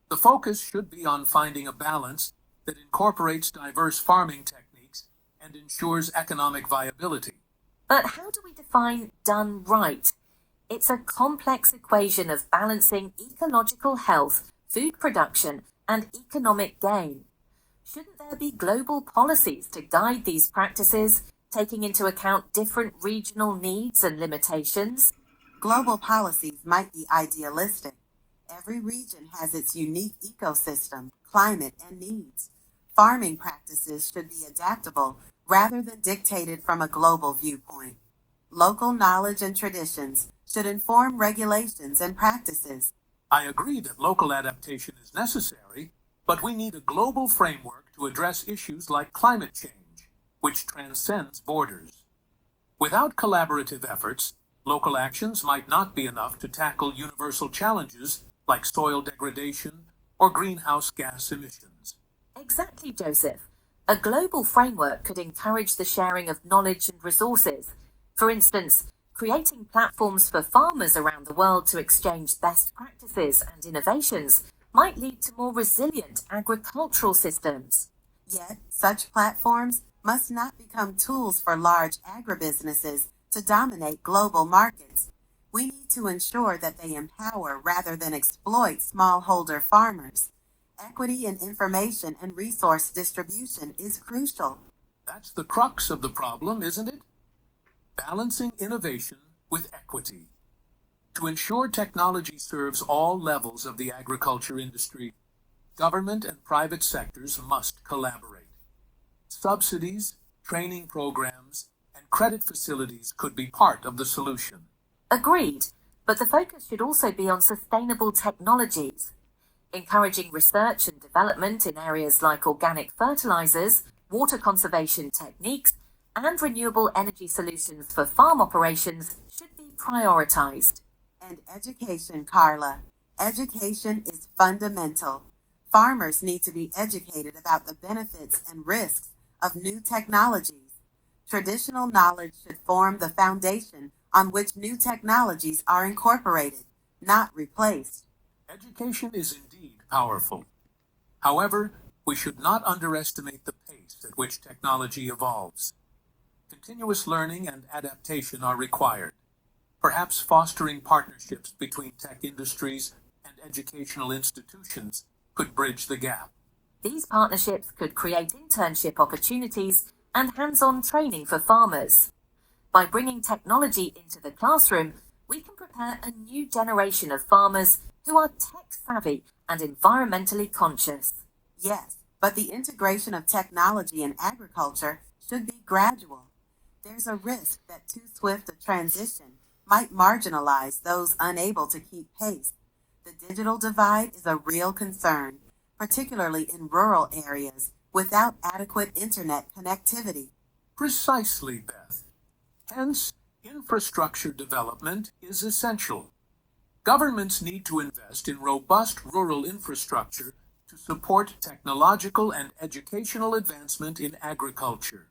The focus should be on finding a balance that incorporates diverse farming techniques and ensures economic viability. But how do we define done right? It's a complex equation of balancing ecological health, food production, and economic gain. Shouldn't there be global policies to guide these practices, taking into account different regional needs and limitations? Global policies might be idealistic. Every region has its unique ecosystem, climate, and needs. Farming practices should be adaptable rather than dictated from a global viewpoint. Local knowledge and traditions should inform regulations and practices. I agree that local adaptation is necessary, but we need a global framework to address issues like climate change, which transcends borders. Without collaborative efforts, local actions might not be enough to tackle universal challenges like soil degradation or greenhouse gas emissions. Exactly, Joseph. A global framework could encourage the sharing of knowledge and resources. For instance, creating platforms for farmers around the world to exchange best practices and innovations might lead to more resilient agricultural systems. Yet, such platforms must not become tools for large agribusinesses to dominate global markets. We need to ensure that they empower rather than exploit smallholder farmers. Equity in information and resource distribution is crucial. That's the crux of the problem, isn't it? Balancing innovation with equity. To ensure technology serves all levels of the agriculture industry, government and private sectors must collaborate. Subsidies, training programs, and credit facilities could be part of the solution. Agreed, but the focus should also be on sustainable technologies. Encouraging research and development in areas like organic fertilizers, water conservation techniques, and renewable energy solutions for farm operations should be prioritized. And education, Carla. Education is fundamental. Farmers need to be educated about the benefits and risks of new technologies. Traditional knowledge should form the foundation on which new technologies are incorporated, not replaced. Education is indeed powerful. However, we should not underestimate the pace at which technology evolves. Continuous learning and adaptation are required. Perhaps fostering partnerships between tech industries and educational institutions could bridge the gap. These partnerships could create internship opportunities and hands-on training for farmers. By bringing technology into the classroom, we can prepare a new generation of farmers who are tech-savvy and environmentally conscious. Yes, but the integration of technology in agriculture should be gradual. There's a risk that too swift a transition might marginalize those unable to keep pace. The digital divide is a real concern, particularly in rural areas without adequate internet connectivity. Precisely, Beth. Hence, infrastructure development is essential. Governments need to invest in robust rural infrastructure to support technological and educational advancement in agriculture.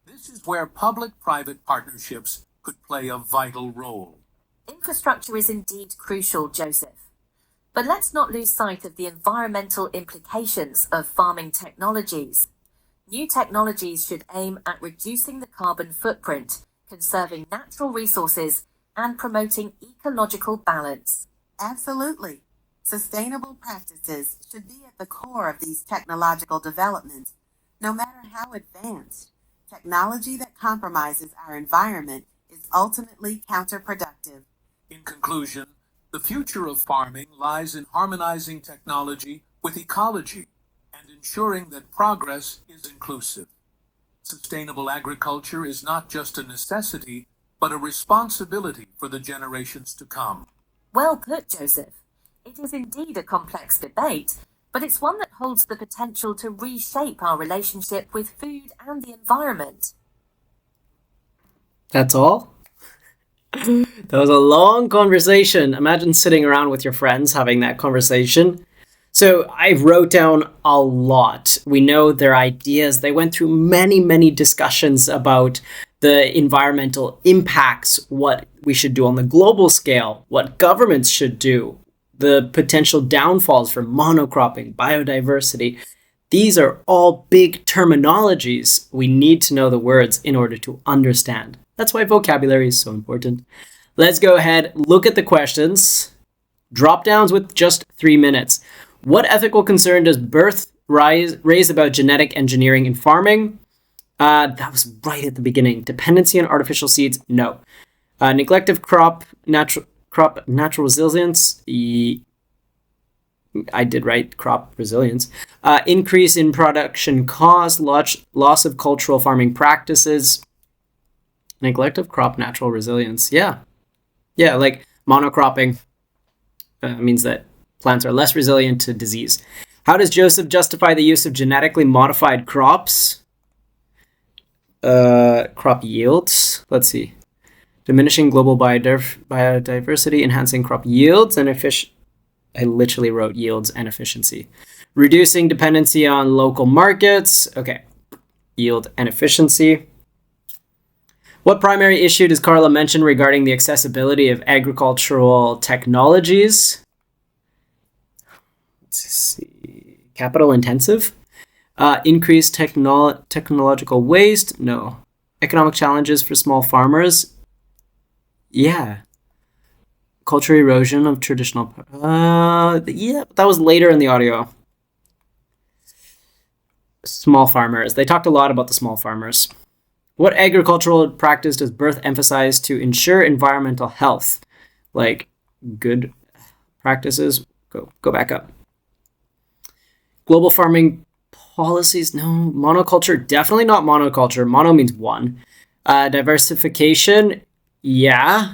This is where public-private partnerships could play a vital role. Infrastructure is indeed crucial, Joseph. But let's not lose sight of the environmental implications of farming technologies. New technologies should aim at reducing the carbon footprint, conserving natural resources, and promoting ecological balance. Absolutely. Sustainable practices should be at the core of these technological developments, no matter how advanced. Technology that compromises our environment is ultimately counterproductive. In conclusion, the future of farming lies in harmonizing technology with ecology and ensuring that progress is inclusive. Sustainable agriculture is not just a necessity, but a responsibility for the generations to come. Well put, Joseph. It is indeed a complex debate, but it's one that holds the potential to reshape our relationship with food and the environment. That's all? That was a long conversation. Imagine sitting around with your friends having that conversation. So I wrote down a lot. We know their ideas. They went through many discussions about the environmental impacts, what we should do on the global scale, what governments should do, the potential downfalls for monocropping, biodiversity. These are all big terminologies. We need to know the words in order to understand. That's why vocabulary is so important. Let's go ahead, look at the questions. Drop downs with just 3 minutes. What ethical concern does Birth raise about genetic engineering in farming? That was right at the beginning. Dependency on artificial seeds? No. Neglect of crop natural resilience? I did write crop resilience. Increase in production cost, loss of cultural farming practices. Neglect of crop natural resilience. Yeah, like monocropping means that plants are less resilient to disease. How does Joseph justify the use of genetically modified crops? Crop yields. Let's see. Diminishing global biodiversity, enhancing crop yields and I literally wrote yields and efficiency. Reducing dependency on local markets. Okay. Yield and efficiency. What primary issue does Carla mention regarding the accessibility of agricultural technologies? Let's see. Capital intensive? Increased technological waste? No. Economic challenges for small farmers? Yeah. Cultural erosion of traditional... yeah, that was later in the audio. Small farmers. They talked a lot about the small farmers. What agricultural practice does Birth emphasize to ensure environmental health? Like good practices? Go back up. Global farming policies? No. Monoculture? Definitely not monoculture. Mono means one. Diversification? Yeah.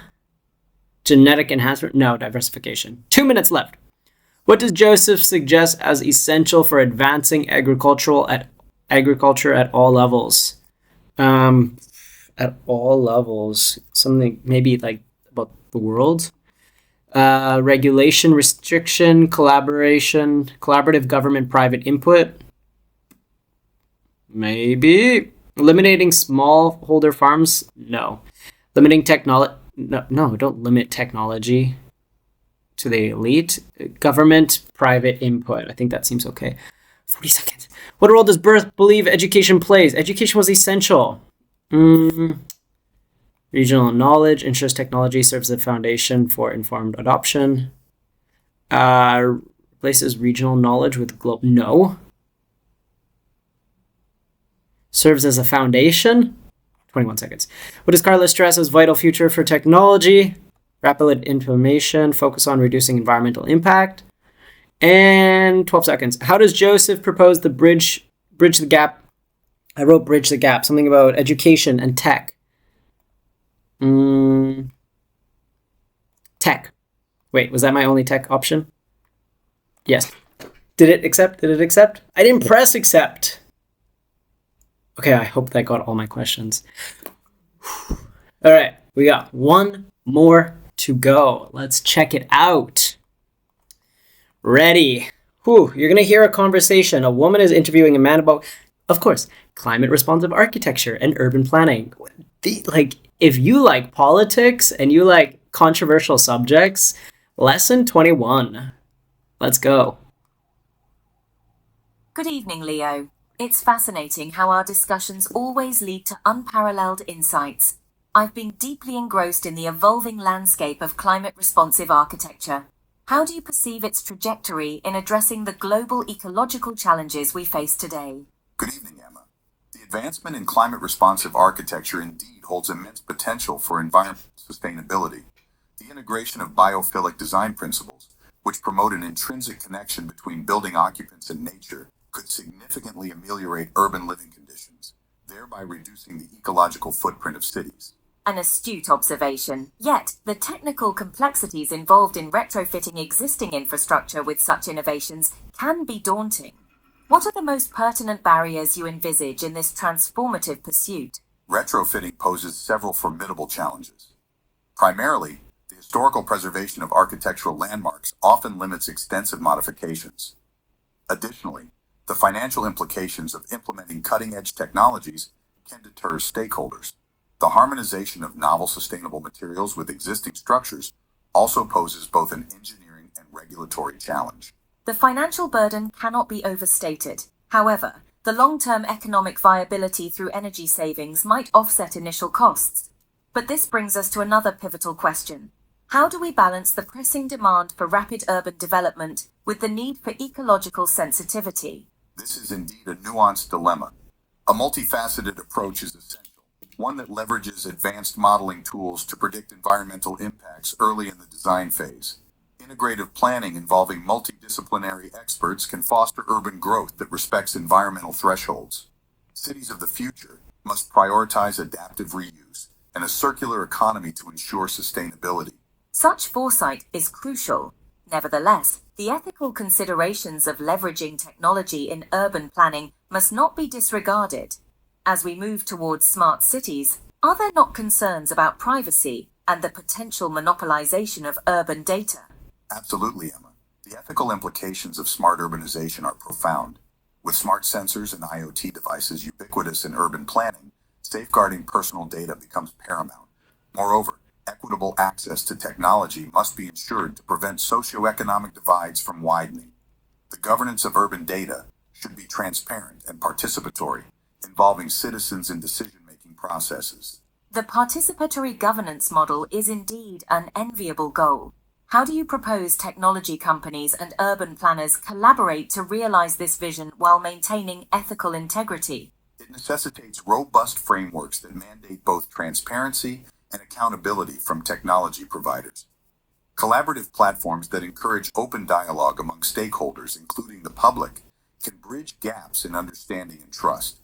Genetic enhancement? No, diversification. 2 minutes left. What does Joseph suggest as essential for advancing agriculture at all levels? At all levels. Something maybe like about the world. Regulation, restriction, collaboration, collaborative government-private input. Maybe. Eliminating smallholder farms? No. Limiting No, don't limit technology to the elite. Government, private input. I think that seems okay. 40 seconds. What role does birth believe education plays? Education was essential. Regional knowledge, interest technology serves as a foundation for informed adoption. Replaces regional knowledge with global. No. Serves as a foundation. 21 seconds. What does Carla stress as vital future for technology? Rapid information, focus on reducing environmental impact. And 12 seconds. How does Joseph propose the bridge the gap? I wrote bridge the gap, something about education and tech. Tech. Wait, was that my only tech option? Yes. Did it accept? I didn't press accept. Okay, I hope that got all my questions. All right, we got one more to go. Let's check it out. Ready. You're going to hear a conversation. A woman is interviewing a man about, of course, climate responsive architecture and urban planning. If you like politics and you like controversial subjects, lesson 21. Let's go. Good evening, Leo. It's fascinating how our discussions always lead to unparalleled insights. I've been deeply engrossed in the evolving landscape of climate-responsive architecture. How do you perceive its trajectory in addressing the global ecological challenges we face today? Good evening, Emma. The advancement in climate-responsive architecture indeed holds immense potential for environmental sustainability. The integration of biophilic design principles, which promote an intrinsic connection between building occupants and nature, could significantly ameliorate urban living conditions, thereby reducing the ecological footprint of cities. An astute observation. Yet, the technical complexities involved in retrofitting existing infrastructure with such innovations can be daunting. What are the most pertinent barriers you envisage in this transformative pursuit? Retrofitting poses several formidable challenges. Primarily, the historical preservation of architectural landmarks often limits extensive modifications. Additionally, the financial implications of implementing cutting-edge technologies can deter stakeholders. The harmonization of novel sustainable materials with existing structures also poses both an engineering and regulatory challenge. The financial burden cannot be overstated. However, the long-term economic viability through energy savings might offset initial costs. But this brings us to another pivotal question. How do we balance the pressing demand for rapid urban development with the need for ecological sensitivity? This is indeed a nuanced dilemma. A multifaceted approach is essential, one that leverages advanced modeling tools to predict environmental impacts early in the design phase. Integrative planning involving multidisciplinary experts can foster urban growth that respects environmental thresholds. Cities of the future must prioritize adaptive reuse and a circular economy to ensure sustainability. Such foresight is crucial. Nevertheless, the ethical considerations of leveraging technology in urban planning must not be disregarded. As we move towards smart cities, are there not concerns about privacy and the potential monopolization of urban data? Absolutely, Emma. The ethical implications of smart urbanization are profound. With smart sensors and IoT devices ubiquitous in urban planning, safeguarding personal data becomes paramount. Moreover, equitable access to technology must be ensured to prevent socioeconomic divides from widening. The governance of urban data should be transparent and participatory, involving citizens in decision-making processes. The participatory governance model is indeed an enviable goal. How do you propose technology companies and urban planners collaborate to realize this vision while maintaining ethical integrity? It necessitates robust frameworks that mandate both transparency and accountability from technology providers. Collaborative platforms that encourage open dialogue among stakeholders, including the public, can bridge gaps in understanding and trust.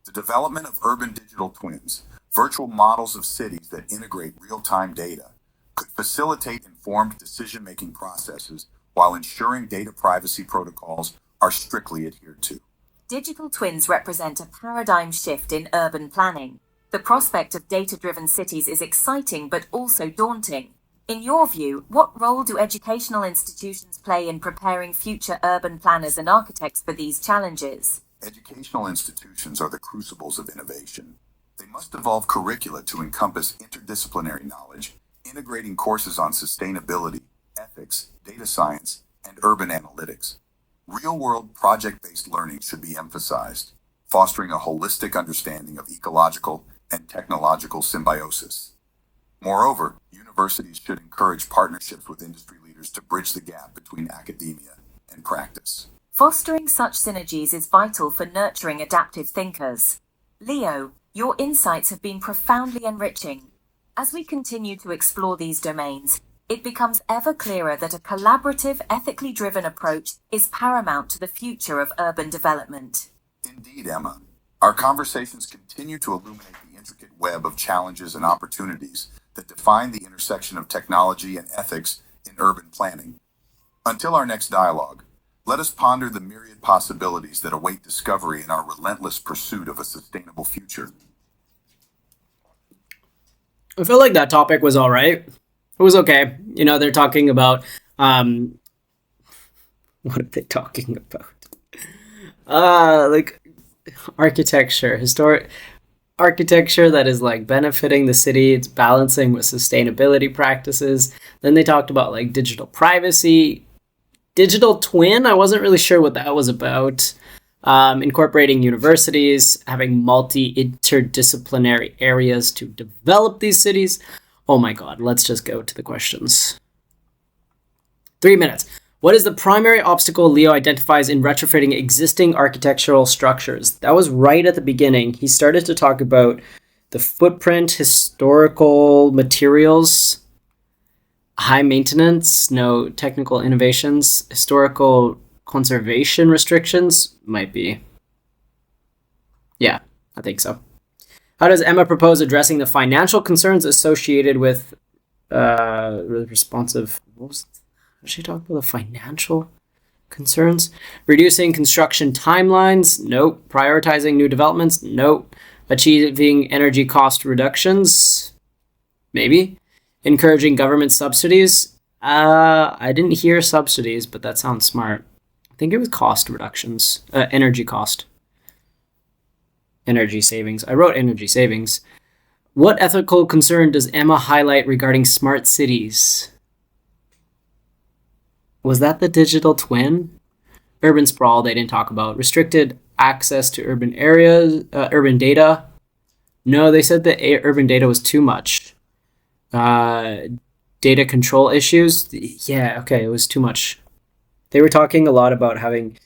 The development of urban digital twins, virtual models of cities that integrate real-time data, could facilitate informed decision-making processes while ensuring data privacy protocols are strictly adhered to. Digital twins represent a paradigm shift in urban planning. The prospect of data-driven cities is exciting but also daunting. In your view, what role do educational institutions play in preparing future urban planners and architects for these challenges? Educational institutions are the crucibles of innovation. They must evolve curricula to encompass interdisciplinary knowledge, integrating courses on sustainability, ethics, data science, and urban analytics. Real-world project-based learning should be emphasized, fostering a holistic understanding of ecological and technological symbiosis. Moreover, universities should encourage partnerships with industry leaders to bridge the gap between academia and practice. Fostering such synergies is vital for nurturing adaptive thinkers. Leo, your insights have been profoundly enriching. As we continue to explore these domains, it becomes ever clearer that a collaborative, ethically driven approach is paramount to the future of urban development. Indeed, Emma. Our conversations continue to illuminate the intricate web of challenges and opportunities that define the intersection of technology and ethics in urban planning. Until our next dialogue, let us ponder the myriad possibilities that await discovery in our relentless pursuit of a sustainable future. I feel like that topic was all right. It was okay. They're talking about, what are they talking about? Like architecture, historic architecture that is like benefiting the city. It's balancing with sustainability practices. Then they talked about like digital privacy, digital twin. I wasn't really sure what that was about. Incorporating universities, having multi-interdisciplinary areas to develop these cities. Oh my God, let's just go to the questions. 3 minutes. What is the primary obstacle Leo identifies in retrofitting existing architectural structures? That was right at the beginning. He started to talk about the footprint, historical materials, high maintenance, no technical innovations, historical conservation restrictions, might be. Yeah, I think so. How does Emma propose addressing the financial concerns associated with responsive... What was she talking about? The financial concerns? Reducing construction timelines? Nope. Prioritizing new developments? Nope. Achieving energy cost reductions? Maybe. Encouraging government subsidies? I didn't hear subsidies, but that sounds smart. I think it was cost reductions. Energy cost. Energy savings. I wrote energy savings. What ethical concern does Emma highlight regarding smart cities? Was that the digital twin? Urban sprawl, they didn't talk about. Restricted access to urban areas, urban data. No, they said that urban data was too much. Data control issues. Yeah, okay, it was too much. They were talking a lot about having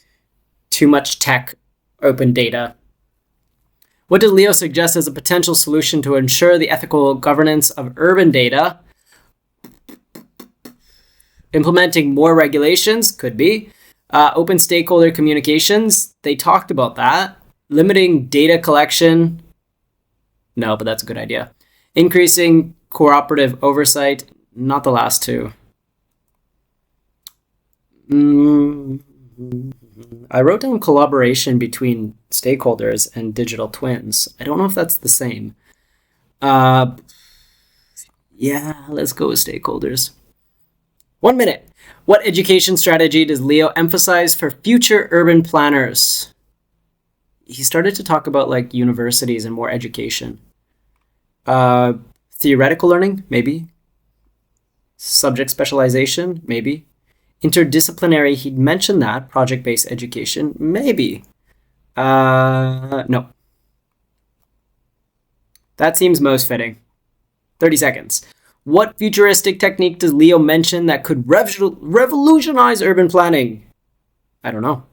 too much tech open data. What did Leo suggest as a potential solution to ensure the ethical governance of urban data? Implementing more regulations, could be. Open stakeholder communications, they talked about that. Limiting data collection, no, but that's a good idea. Increasing cooperative oversight, not the last two. I wrote down collaboration between stakeholders and digital twins. I don't know if that's the same. Yeah, let's go with stakeholders. 1 minute. What education strategy does Leo emphasize for future urban planners? He started to talk about like universities and more education. Theoretical learning, maybe. Subject specialization, maybe. Interdisciplinary, he'd mentioned that. Project-based education, maybe. No. That seems most fitting. 30 seconds. What futuristic technique does Leo mention that could revolutionize urban planning? I don't know.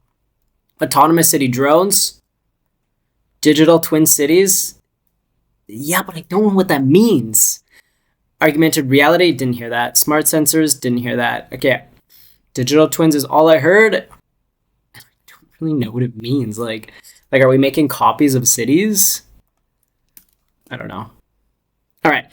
Autonomous city drones? Digital twin cities? Yeah, but I don't know what that means. Augmented reality? Didn't hear that. Smart sensors? Didn't hear that. Okay. Digital twins is all I heard. I don't really know what it means. Like, are we making copies of cities? I don't know. All right.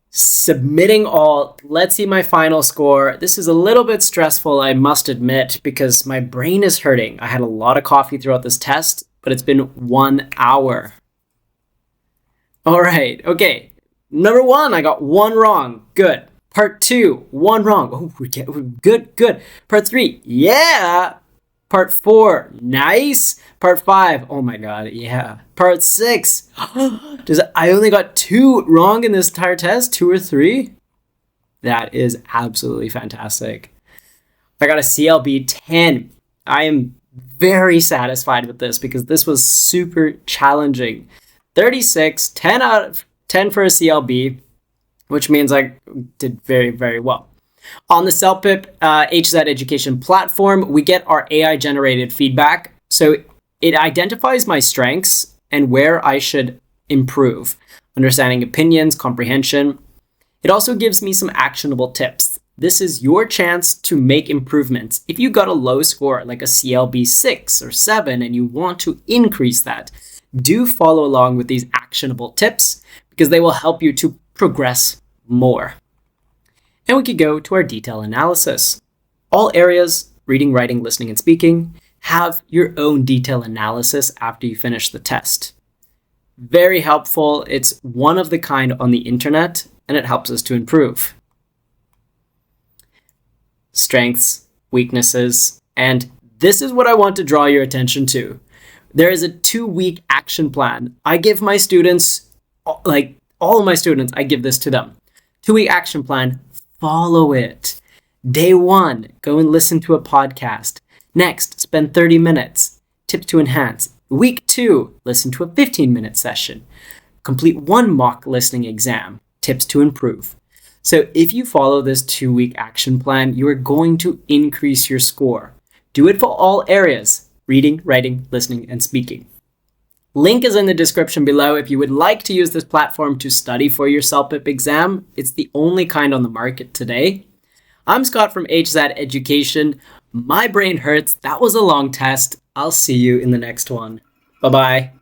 Submitting all. Let's see my final score. This is a little bit stressful, I must admit, because my brain is hurting. I had a lot of coffee throughout this test, but it's been 1 hour. All right. Okay. Number 1, I got 1 wrong. Good. Part 2, 1 wrong. Oh, good. Part 3, yeah. Part 4, nice. Part 5, oh my God, yeah. Part 6, I only got 2 wrong in this entire test, 2 or 3? That is absolutely fantastic. I got a CLB 10. I am very satisfied with this because this was super challenging. 36, 10 out of 10 for a CLB, which means I did very, very well. On the CELPIP HZAD education platform, we get our AI-generated feedback. So it identifies my strengths and where I should improve, understanding opinions, comprehension. It also gives me some actionable tips. This is your chance to make improvements. If you got a low score, like a CLB 6 or 7, and you want to increase that, do follow along with these actionable tips because they will help you to progress more. And we could go to our detail analysis. All areas, reading, writing, listening, and speaking, have your own detail analysis after you finish the test. Very helpful. It's one of the kind on the internet, and it helps us to improve. Strengths, weaknesses, and this is what I want to draw your attention to. There is a 2-week action plan. I give my students, like all of my students, I give this to them. 2-week action plan, follow it. Day 1, go and listen to a podcast. Next, spend 30 minutes. Tips to enhance. Week 2, listen to a 15-minute session. Complete 1 mock listening exam. Tips to improve. So if you follow this 2-week action plan, you are going to increase your score. Do it for all areas: reading, writing, listening, and speaking. Link is in the description below if you would like to use this platform to study for your CELPIP exam. It's the only kind on the market today. I'm Scott from HZAD Education. My brain hurts. That was a long test. I'll see you in the next one. Bye-bye.